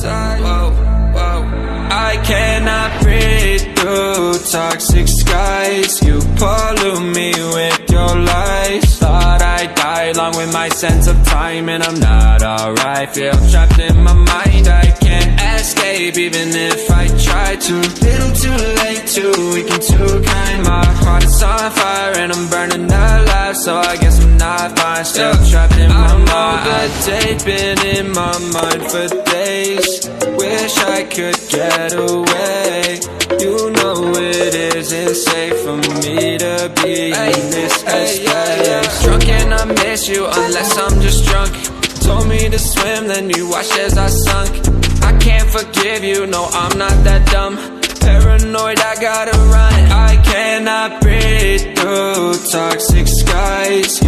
die. Whoa, whoa. I cannot breathe through toxic skies. You pollute me with your lies. Thought I'd die along with my sense of time, and I'm not alright. Feel trapped in my mind, I can't escape even if I try to. Little too late, too weak and too kind. My heart is on fire and I'm burning alive, so I guess I'm not fine. Still trapped in my mind. The date been in my mind for days. Wish I could get away. You know it isn't safe for me to be in this headspace. Drunk and I miss you unless I'm just drunk. Told me to swim, then you watched as I sunk. I can't forgive you, no, I'm not that dumb. Paranoid, I gotta run. I cannot breathe through toxic skies.